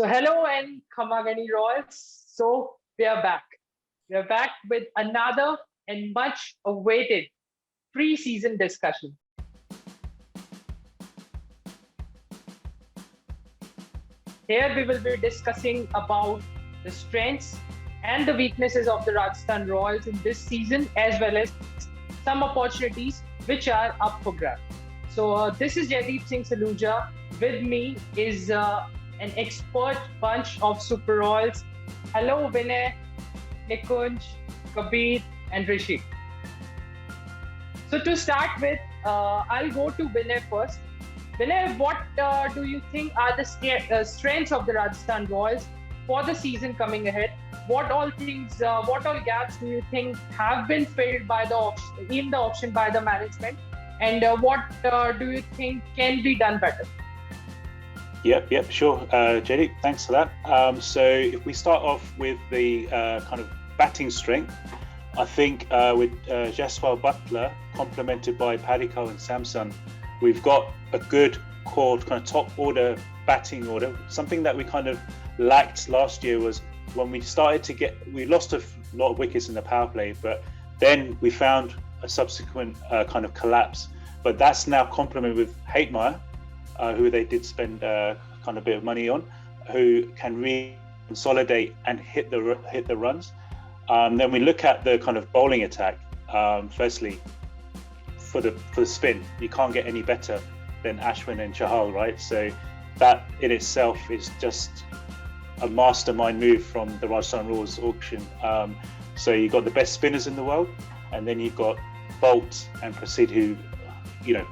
So hello and Khamagani Royals. So we are back. We are back with another and much awaited pre-season discussion. Here we will be discussing about the strengths and the weaknesses of the Rajasthan Royals in this season, as well as some opportunities which are up for grabs. So this is 𝗖𝗍𝗶ः𝗶𝗏𝗁. With me is an expert bunch of super royals. Hello, Vinay, Nikunj, Kabir, and Rishi. So to start with, I'll go to Vinay first. Vinay, what do you think are the strengths of the Rajasthan Royals for the season coming ahead? What all gaps do you think have been filled by the auction by the management? And what do you think can be done better? Yep, sure. 𝗍𝗍𝗶, thanks for that. So if we start off with the kind of batting strength, I think with 𝗄𝗶𝘁𝗵 complemented by 𝗵𝗁𝗂𝗏 and Samson, we've got a good core kind of top order batting order. Something that we kind of lacked last year was when we started to we lost a lot of wickets in the power play, but then we found a subsequent kind of collapse. But that's now complemented with 𝗏𝗏𝗏, who they did spend kind of a bit of money on, who can really consolidate and hit the runs. Then we look at the kind of bowling attack. Firstly, for the spin, you can't get any better than Ashwin and Chahal, right? So that in itself is just a mastermind move from the Rajasthan Royals auction. So you've got the best spinners in the world, and then you've got Bolt and Prasidh, who,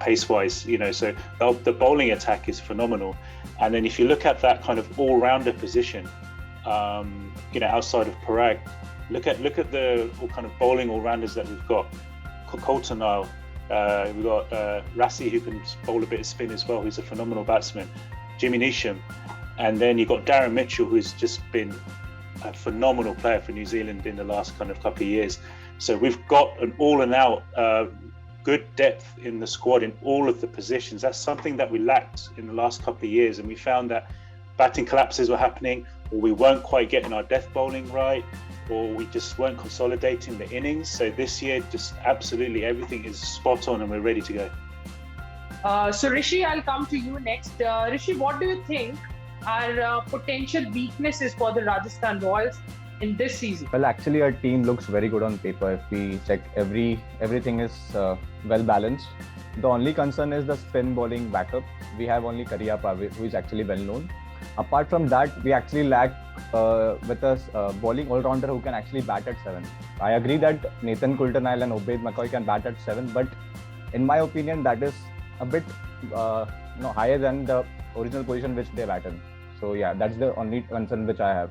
pace-wise, so the bowling attack is phenomenal. And then if you look at that kind of all-rounder position, outside of Parag, look at the kind of bowling all-rounders that we've got. Colton Nile, we've got Rassie, who can bowl a bit of spin as well, who's a phenomenal batsman. Jimmy Neesham, and then you've got Darren Mitchell, who's just been a phenomenal player for New Zealand in the last kind of couple of years. So we've got an all-and-out good depth in the squad in all of the positions. That's something that we lacked in the last couple of years, and we found that batting collapses were happening, or we weren't quite getting our death bowling right, or we just weren't consolidating the innings. So this year, just absolutely everything is spot on and we're ready to go. So Rishi, I'll come to you next. Rishi, what do you think are potential weaknesses for the Rajasthan Royals in this season? Well, actually, our team looks very good on paper. If we check everything is well balanced. The only concern is the spin bowling backup. We have only 𝗖𝗍𝗶, who is actually well known. Apart from that, we actually lack with us bowling all-rounder who can actually bat at 7. I agree that Nathan Coulter Nile and Obed McCoy can bat at 7, but in my opinion, that is a bit higher than the original position which they bat in. So yeah, that's the only concern which I have.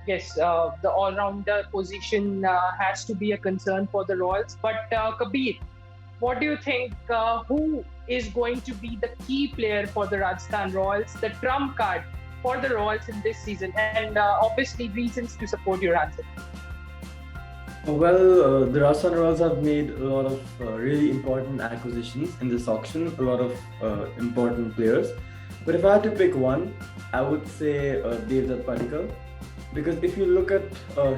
Yes, the all-rounder position has to be a concern for the Royals. But Kabir, what do you think? Who is going to be the key player for the Rajasthan Royals, the trump card for the Royals in this season? And obviously, reasons to support your answer. Well, the Rajasthan Royals have made a lot of really important acquisitions in this auction, a lot of important players. But if I had to pick one, I would say 𝗍𝗍𝗶𝗏𝗏. Because if you look at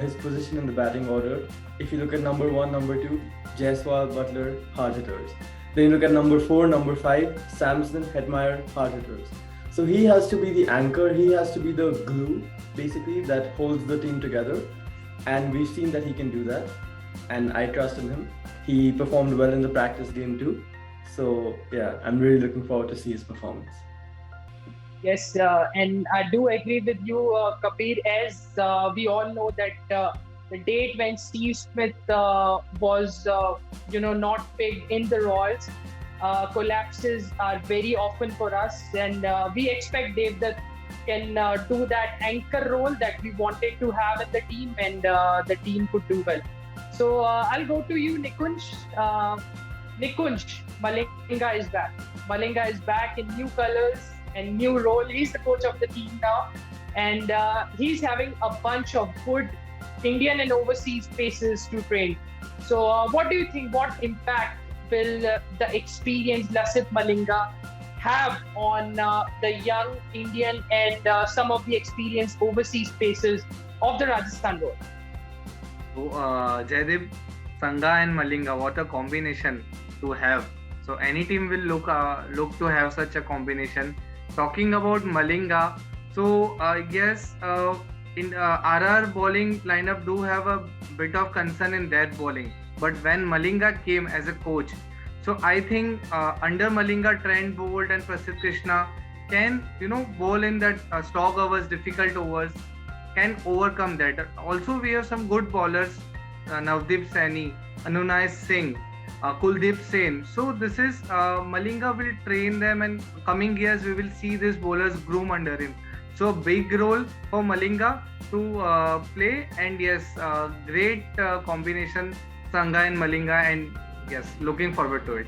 his position in the batting order, if you look at number 1, number 2, Jaiswal, Butler, hard hitters. Then you look at number 4, number 5, Samson, 𝗏𝗏𝗏𝗏, hard hitters. So he has to be the anchor, he has to be the glue, basically, that holds the team together. And we've seen that he can do that. And I trust in him. He performed well in the practice game too. So yeah, I'm really looking forward to see his performance. Yes, and I do agree with you, Kabir, as we all know that the date when Steve Smith was, not picked in the Royals, collapses are very often for us, and we expect 𝗍𝗍𝗶 can do that anchor role that we wanted to have in the team, and the team could do well. So I'll go to you, Nikunj. Nikunj, Malinga is back. Malinga is back in new colors and new role. He's the coach of the team now, and he's having a bunch of good Indian and overseas paces to train. So what do you think? What impact will the experienced Lasith Malinga have on the young Indian and some of the experienced overseas pacers of the Rajasthan Royals? So, Jaideep, Sangha and Malinga, what a combination to have. So any team will look to have such a combination. Talking about Malinga, so yes, in RR bowling lineup do have a bit of concern in their bowling. But when Malinga came as a coach, so I think under Malinga, Trent Bolt and Prasidh Krishna can bowl in that slog overs, difficult overs, can overcome that. Also, we have some good bowlers, Navdeep Saini, Anunay Singh, Kuldeep Sen. So this is Malinga will train them, and coming years we will see these bowlers groom under him. So big role for Malinga to play, and yes, great combination, Sangha and Malinga, and yes, looking forward to it.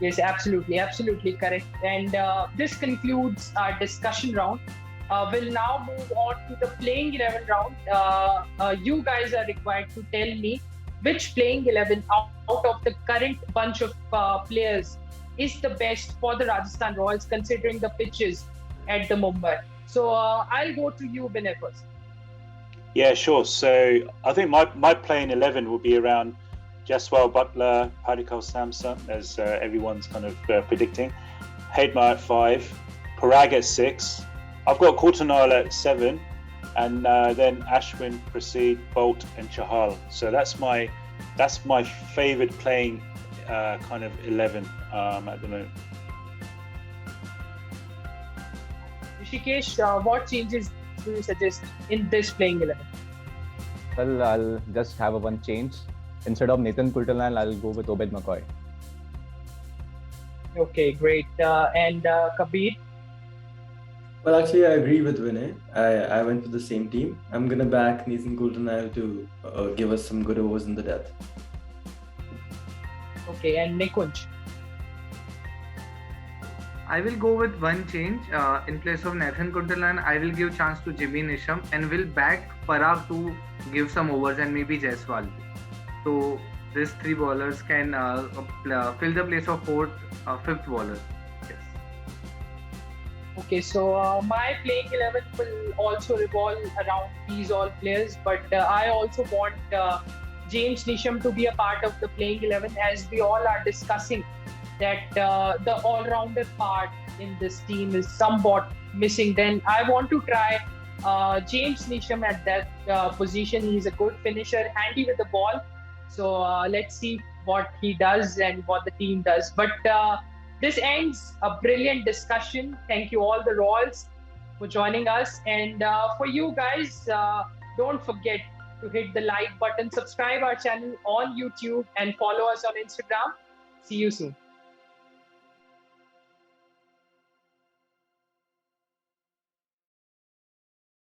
Yes, absolutely correct. And this concludes our discussion round. We'll now move on to the playing 11 round. You guys are required to tell me which playing 11 out of the current bunch of players is the best for the Rajasthan Royals considering the pitches at the Mumbai. So I'll go to you, Vinay, first. Yeah, sure. So I think my playing 11 will be around Jaiswal, Butler, 𝗵𝗂𝗫𝗵𝗁, as everyone's kind of predicting. Hedma at 5, Parag at 6. I've got Coulter-Nile at 7, and then Ashwin, Prasidh, Bolt, and Chahal. So that's my favourite playing kind of 11 at the moment. 𝗖𝗫𝗍𝗃, what changes do you suggest in this playing 11? Well, I'll just have one change. Instead of Nathan Coulter-Nile, I'll go with Obed McCoy. Okay, great. And Kabir? Well, actually, I agree with Vinay. I went with the same team. I'm going to back Nathan Coulter-Nile to give us some good overs in the death. Okay, and Nikunj? I will go with one change. In place of Nathan Coulter-Nile, I will give chance to Jimmy Neesham and will back Parag to give some overs and maybe Jaiswal. So these three bowlers can fill the place of fifth bowler. Yes. Okay, so my playing 11 will also revolve around these all players, but I also want James Neesham to be a part of the playing 11, as we all are discussing that the all-rounder part in this team is somewhat missing. Then I want to try James Neesham at that position. He's a good finisher, handy with the ball. So let's see what he does and what the team does. But this ends a brilliant discussion. Thank you all the Royals for joining us. And for you guys, don't forget to hit the like button, subscribe our channel on YouTube, and follow us on Instagram. See you soon.